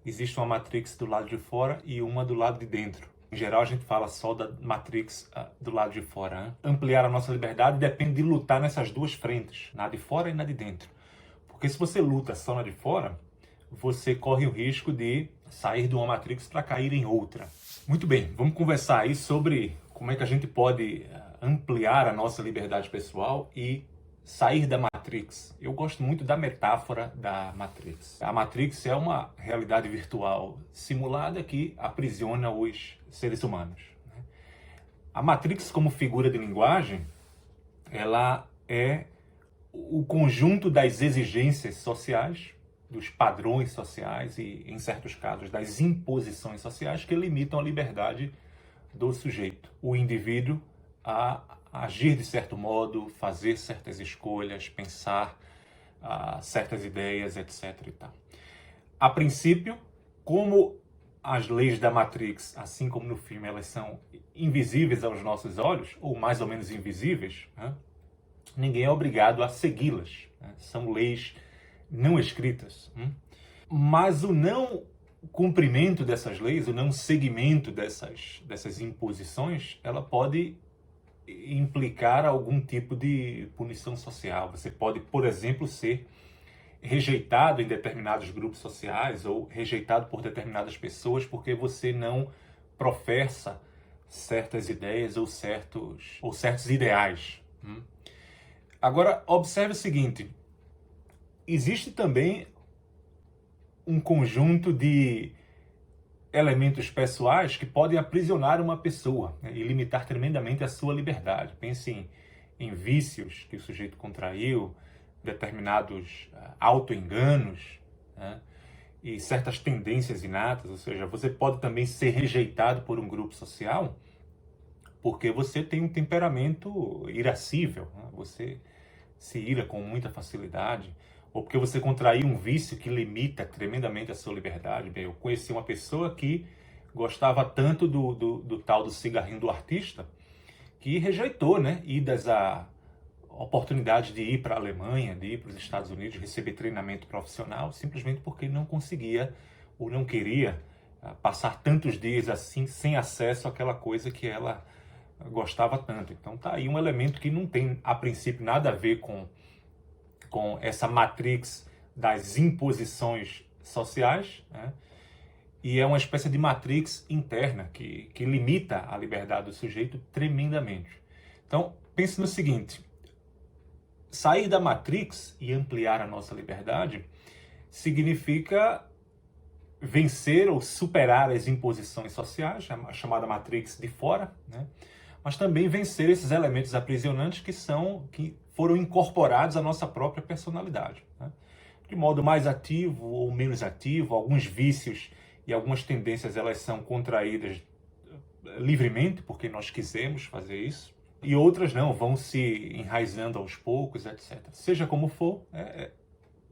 existe uma Matrix do lado de fora e uma do lado de dentro. Em geral, a gente fala só da Matrix do lado de fora. Né? Ampliar a nossa liberdade depende de lutar nessas duas frentes, na de fora e na de dentro. Porque se você luta só na de fora, você corre o risco de sair de uma Matrix para cair em outra. Muito bem, vamos conversar aí sobre como é que a gente pode ampliar a nossa liberdade pessoal e sair da Matrix. Eu gosto muito da metáfora da Matrix. A Matrix é uma realidade virtual simulada que aprisiona os seres humanos. A Matrix, como figura de linguagem, ela é o conjunto das exigências sociais, dos padrões sociais e, em certos casos, das imposições sociais que limitam a liberdade do sujeito, o indivíduo, a agir de certo modo, fazer certas escolhas, pensar certas ideias, etc. E tal. A princípio, como as leis da Matrix, assim como no filme, elas são invisíveis aos nossos olhos, ou mais ou menos invisíveis, né? Ninguém é obrigado a segui-las. Né? São leis não escritas. Mas o não cumprimento dessas leis, o não seguimento dessas imposições, ela pode implicar algum tipo de punição social. Você pode, por exemplo, ser rejeitado em determinados grupos sociais ou rejeitado por determinadas pessoas porque você não professa certas ideias ou certos ideais. Agora, observe o seguinte, existe também um conjunto de elementos pessoais que podem aprisionar uma pessoa, né, e limitar tremendamente a sua liberdade. Pense em vícios que o sujeito contraiu, determinados auto-enganos, né, e certas tendências inatas, ou seja, você pode também ser rejeitado por um grupo social porque você tem um temperamento irascível, né, você se ira com muita facilidade, ou porque você contraiu um vício que limita tremendamente a sua liberdade. Bem, eu conheci uma pessoa que gostava tanto do tal do cigarrinho do artista, que rejeitou, né, idas a oportunidade de ir para a Alemanha, de ir para os Estados Unidos, receber treinamento profissional, simplesmente porque não conseguia ou não queria passar tantos dias assim, sem acesso àquela coisa que ela gostava tanto. Então tá aí um elemento que não tem, a princípio, nada a ver com essa matrix das imposições sociais, né? E é uma espécie de matrix interna que limita a liberdade do sujeito tremendamente. Então, pense no seguinte, sair da matrix e ampliar a nossa liberdade significa vencer ou superar as imposições sociais, a chamada matrix de fora, né? Mas também vencer esses elementos aprisionantes que foram incorporados à nossa própria personalidade. Né? De modo mais ativo ou menos ativo, alguns vícios e algumas tendências elas são contraídas livremente, porque nós quisemos fazer isso, e outras não, vão se enraizando aos poucos, etc. Seja como for,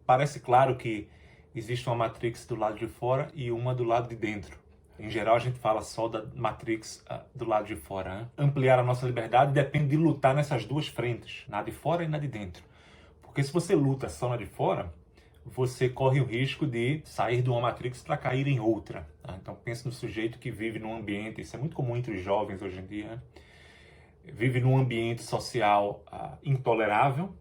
parece claro que existe uma matrix do lado de fora e uma do lado de dentro. Em geral, a gente fala só da Matrix do lado de fora. Né? Ampliar a nossa liberdade depende de lutar nessas duas frentes, na de fora e na de dentro. Porque se você luta só na de fora, você corre o risco de sair de uma Matrix para cair em outra. Tá? Então pense no sujeito que vive num ambiente, isso é muito comum entre os jovens hoje em dia, né? Vive num ambiente social intolerável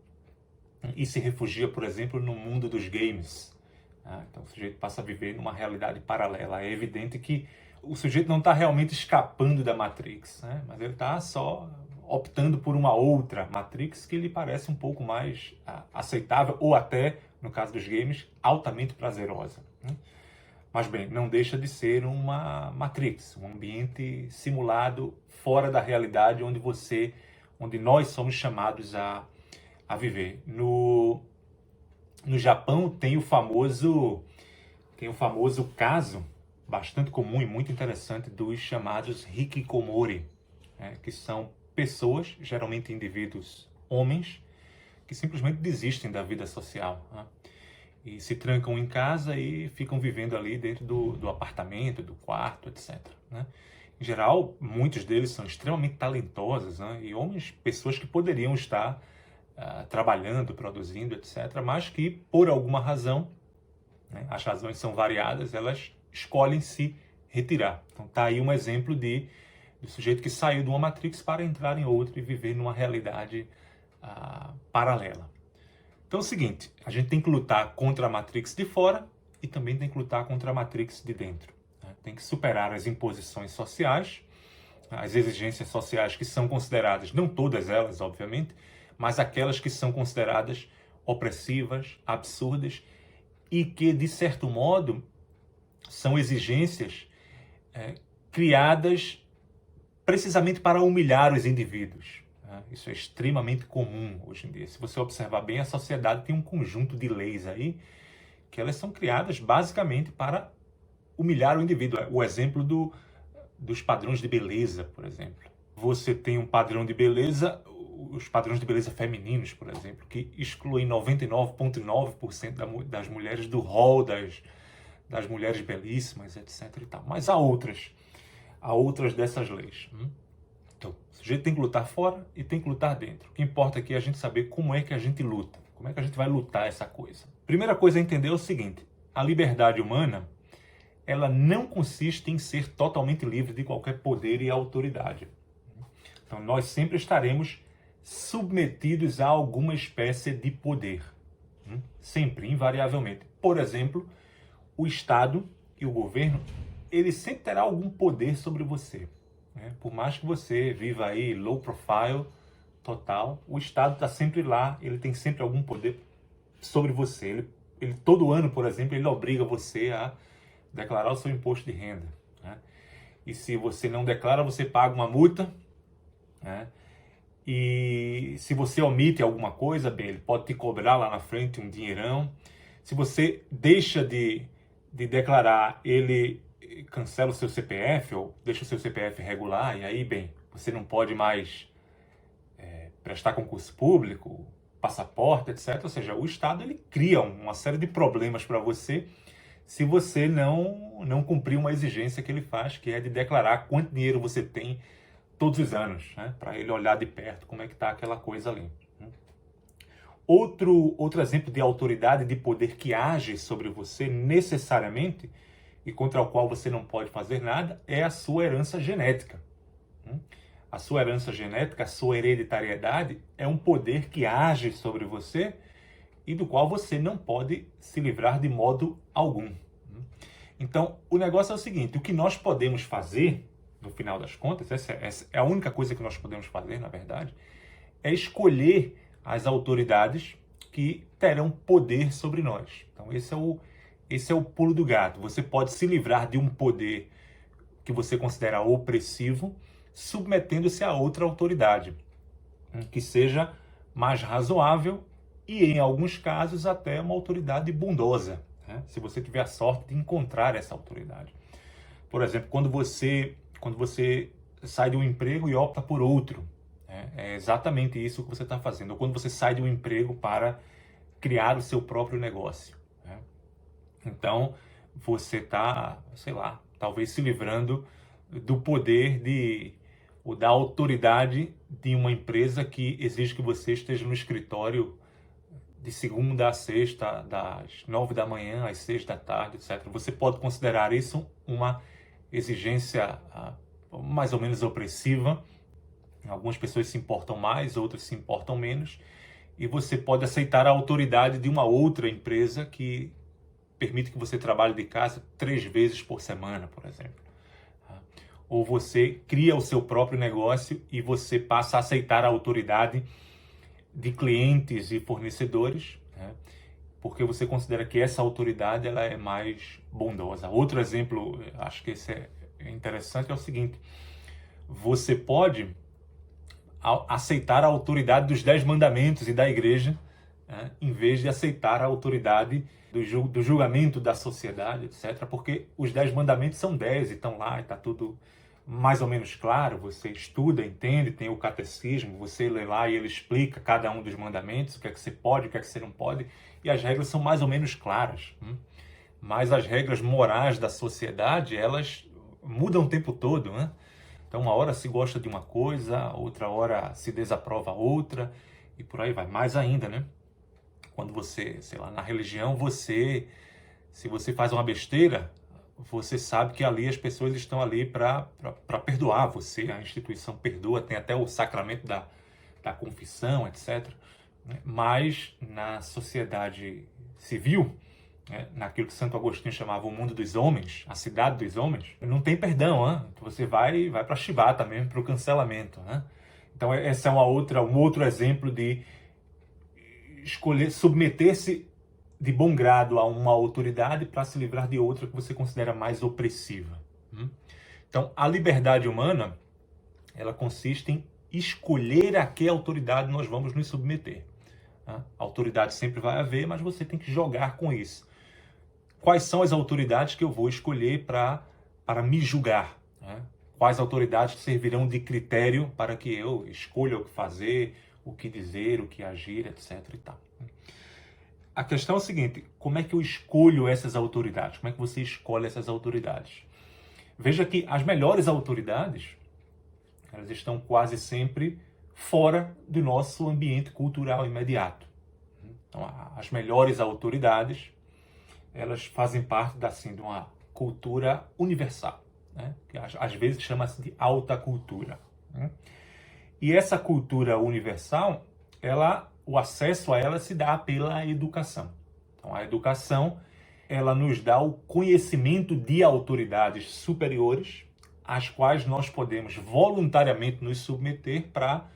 e se refugia, por exemplo, no mundo dos games. Então o sujeito passa a viver numa realidade paralela. É evidente que o sujeito não está realmente escapando da Matrix, né? Mas ele está só optando por uma outra Matrix que lhe parece um pouco mais aceitável ou até, no caso dos games, altamente prazerosa. Né? Mas bem, não deixa de ser uma Matrix, um ambiente simulado fora da realidade onde nós somos chamados a viver. No Japão tem o famoso caso, bastante comum e muito interessante, dos chamados hikikomori, né, que são pessoas, geralmente indivíduos homens, que simplesmente desistem da vida social, né, e se trancam em casa e ficam vivendo ali dentro do apartamento, do quarto, etc. Né. Em geral, muitos deles são extremamente talentosos, né, e pessoas que poderiam estar trabalhando, produzindo, etc., mas que, por alguma razão, né, as razões são variadas, elas escolhem se retirar. Então tá aí um exemplo do sujeito que saiu de uma matrix para entrar em outra e viver numa realidade paralela. Então é o seguinte, a gente tem que lutar contra a matrix de fora e também tem que lutar contra a matrix de dentro. Tem que superar as imposições sociais, as exigências sociais que são consideradas, não todas elas, obviamente, mas aquelas que são consideradas opressivas, absurdas e que, de certo modo, são exigências criadas precisamente para humilhar os indivíduos. Isso é extremamente comum hoje em dia. Se você observar bem, a sociedade tem um conjunto de leis aí que elas são criadas basicamente para humilhar o indivíduo. O exemplo dos padrões de beleza, por exemplo. Você tem um padrão de beleza, os padrões de beleza femininos, por exemplo, que excluem 99,9% das mulheres do rol das mulheres belíssimas, etc. e tal. Mas há outras dessas leis. Então, o sujeito tem que lutar fora e tem que lutar dentro. O que importa aqui é a gente saber como é que a gente luta. Como é que a gente vai lutar essa coisa? Primeira coisa a entender é o seguinte: a liberdade humana, ela não consiste em ser totalmente livre de qualquer poder e autoridade. Então, nós sempre estaremos submetidos a alguma espécie de poder. Sempre, invariavelmente. Por exemplo, o Estado e o governo, ele sempre terá algum poder sobre você. Por mais que você viva aí low profile, total, o Estado está sempre lá, ele tem sempre algum poder sobre você. Ele todo ano, por exemplo, ele obriga você a declarar o seu imposto de renda. E se você não declara, você paga uma multa. E se você omite alguma coisa, bem, ele pode te cobrar lá na frente um dinheirão. Se você deixa de declarar, ele cancela o seu CPF ou deixa o seu CPF regular, e aí, bem, você não pode mais prestar concurso público, passaporte, etc. Ou seja, o Estado ele cria uma série de problemas para você se você não cumprir uma exigência que ele faz, que é de declarar quanto dinheiro você tem todos os anos, para ele olhar de perto como é que está aquela coisa ali. Outro exemplo de autoridade, de poder que age sobre você necessariamente e contra o qual você não pode fazer nada, é a sua herança genética. A sua herança genética, a sua hereditariedade, é um poder que age sobre você e do qual você não pode se livrar de modo algum. Então, o negócio é o seguinte: o que nós podemos fazer, no final das contas, essa é a única coisa que nós podemos fazer, na verdade, é escolher as autoridades que terão poder sobre nós. Então, esse é o pulo do gato. Você pode se livrar de um poder que você considera opressivo, submetendo-se a outra autoridade, que seja mais razoável e, em alguns casos, até uma autoridade bondosa, se você tiver a sorte de encontrar essa autoridade. Por exemplo, quando você sai de um emprego e opta por outro, é exatamente isso que você está fazendo. Ou quando você sai de um emprego para criar o seu próprio negócio. Então, você está, sei lá, talvez se livrando do poder ou da autoridade de uma empresa que exige que você esteja no escritório de segunda a sexta, das 9 da manhã às 6 da tarde, etc. Você pode considerar isso uma exigência mais ou menos opressiva. Algumas pessoas se importam mais, outras se importam menos. E você pode aceitar a autoridade de uma outra empresa que permite que você trabalhe de casa 3 vezes por semana, por exemplo. Ou você cria o seu próprio negócio e você passa a aceitar a autoridade de clientes e fornecedores, porque você considera que essa autoridade ela é mais bondosa. Outro exemplo, acho que esse é interessante, é o seguinte: você pode aceitar a autoridade dos 10 mandamentos e da igreja, em vez de aceitar a autoridade do julgamento da sociedade, etc. Porque os 10 mandamentos são 10 e estão lá, e está tudo mais ou menos claro. Você estuda, entende, tem o catecismo, você lê lá e ele explica cada um dos mandamentos, o que é que você pode, o que é que você não pode, e as regras são mais ou menos claras. Mas as regras morais da sociedade, elas mudam o tempo todo, Então, uma hora se gosta de uma coisa, outra hora se desaprova outra, e por aí vai. Mais ainda, Quando você, sei lá, na religião, se você faz uma besteira, você sabe que ali as pessoas estão ali para perdoar você, a instituição perdoa, tem até o sacramento da confissão, etc. Mas na sociedade civil, naquilo que Santo Agostinho chamava o mundo dos homens, a cidade dos homens, não tem perdão, né? Você vai para a chibata mesmo, para o cancelamento, né? Então essa é um outro exemplo de escolher, submeter-se de bom grado a uma autoridade para se livrar de outra que você considera mais opressiva. Então a liberdade humana, ela consiste em escolher a que autoridade nós vamos nos submeter. A autoridade sempre vai haver, mas você tem que jogar com isso. Quais são as autoridades que eu vou escolher para me julgar? Quais autoridades servirão de critério para que eu escolha o que fazer, o que dizer, o que agir, etc. e tal. A questão é o seguinte, como é que eu escolho essas autoridades? Como é que você escolhe essas autoridades? Veja que as melhores autoridades, elas estão quase sempre fora do nosso ambiente cultural imediato. Então, as melhores autoridades, elas fazem parte assim, de uma cultura universal, que às vezes chama-se de alta cultura. E essa cultura universal, o acesso a ela se dá pela educação. Então, a educação, ela nos dá o conhecimento de autoridades superiores, às quais nós podemos voluntariamente nos submeter para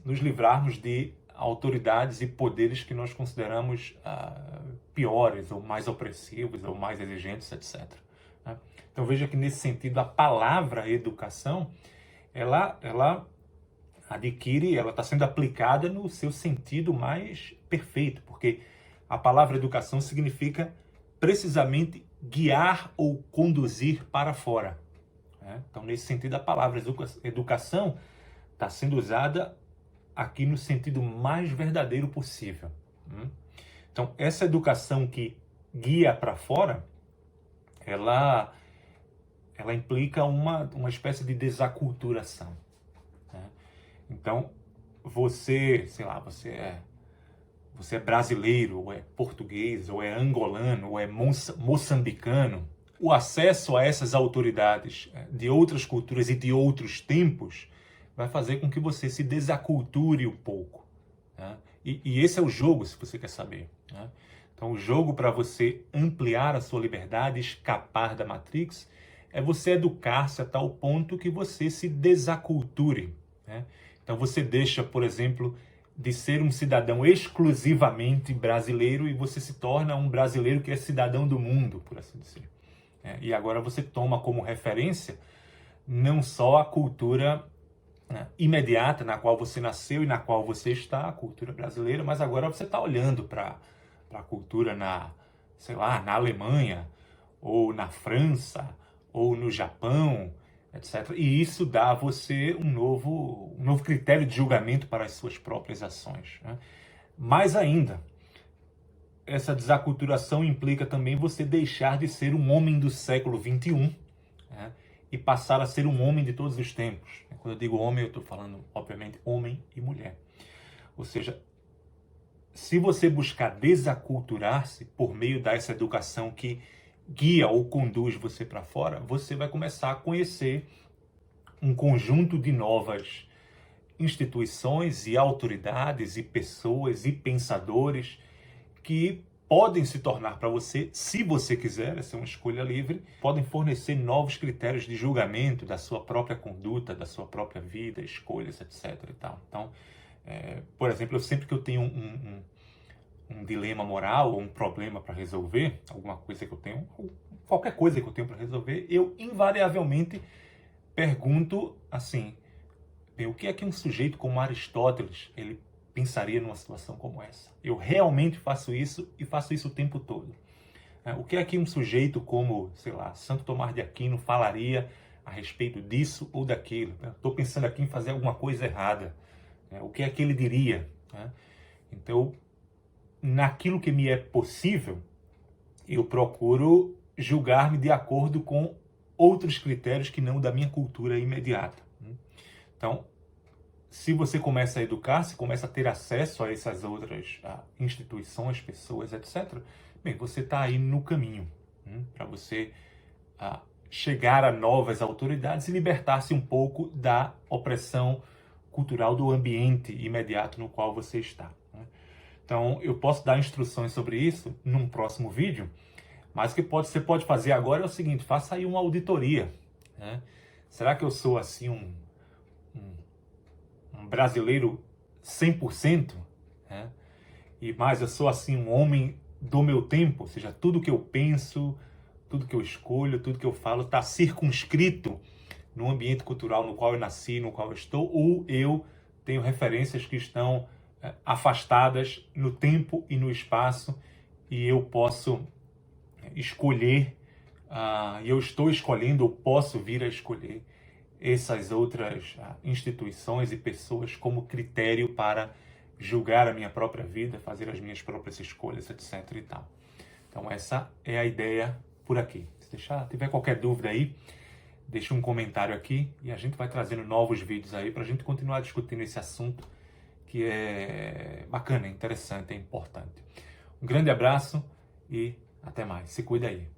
nos livrarmos de autoridades e poderes que nós consideramos piores, ou mais opressivos, ou mais exigentes, etc. Então veja que nesse sentido a palavra educação, ela está sendo aplicada no seu sentido mais perfeito, porque a palavra educação significa precisamente guiar ou conduzir para fora. Então, nesse sentido, a palavra educação está sendo usada aqui no sentido mais verdadeiro possível. Então, essa educação que guia para fora, ela implica uma espécie de desaculturação. Então, você é brasileiro, ou é português, ou é angolano, ou é moçambicano, o acesso a essas autoridades de outras culturas e de outros tempos vai fazer com que você se desaculture um pouco. E esse é o jogo, se você quer saber. Então, o jogo para você ampliar a sua liberdade, escapar da Matrix, é você educar-se a tal ponto que você se desaculture. Então, você deixa, por exemplo, de ser um cidadão exclusivamente brasileiro e você se torna um brasileiro que é cidadão do mundo, por assim dizer. E agora você toma como referência não só a cultura imediata na qual você nasceu e na qual você está, a cultura brasileira, mas agora você está olhando para a cultura na Alemanha, ou na França, ou no Japão, etc. E isso dá a você um novo critério de julgamento para as suas próprias ações. Mais ainda, essa desaculturação implica também você deixar de ser um homem do século XXI e passar a ser um homem de todos os tempos. Quando eu digo homem, eu estou falando, obviamente, homem e mulher. Ou seja, se você buscar desaculturar-se por meio dessa educação que guia ou conduz você para fora, você vai começar a conhecer um conjunto de novas instituições e autoridades e pessoas e pensadores que podem se tornar para você, se você quiser, essa é uma escolha livre, podem fornecer novos critérios de julgamento da sua própria conduta, da sua própria vida, escolhas, etc. e tal. Então, por exemplo, sempre que eu tenho um dilema moral ou um problema para resolver, alguma coisa que eu tenho, qualquer coisa que eu tenho para resolver, eu invariavelmente pergunto assim, o que é que um sujeito como Aristóteles, ele pensaria numa situação como essa? Eu realmente faço isso e faço isso o tempo todo. O que é que um sujeito como, Santo Tomás de Aquino falaria a respeito disso ou daquilo? Estou pensando aqui em fazer alguma coisa errada. O que é que ele diria? Então, naquilo que me é possível, eu procuro julgar-me de acordo com outros critérios que não da minha cultura imediata. Então, se você começa a educar, se começa a ter acesso a essas outras instituições, pessoas, etc., bem, você está aí no caminho para você chegar a novas autoridades e libertar-se um pouco da opressão cultural do ambiente imediato no qual você está. Então, eu posso dar instruções sobre isso num próximo vídeo, mas o que você pode fazer agora é o seguinte: faça aí uma auditoria. Né? Será que eu sou assim um brasileiro 100%? Né? E mais, eu sou assim um homem do meu tempo? Ou seja, tudo que eu penso, tudo que eu escolho, tudo que eu falo está circunscrito no ambiente cultural no qual eu nasci, no qual eu estou, ou eu tenho referências que estão afastadas no tempo e no espaço e eu posso escolher, e eu estou escolhendo, ou posso vir a escolher essas outras instituições e pessoas como critério para julgar a minha própria vida, fazer as minhas próprias escolhas, etc. e tal. Então essa é a ideia por aqui. Se tiver qualquer dúvida aí, deixa um comentário aqui e a gente vai trazendo novos vídeos aí para a gente continuar discutindo esse assunto que é bacana, interessante, é importante. Um grande abraço e até mais. Se cuida aí.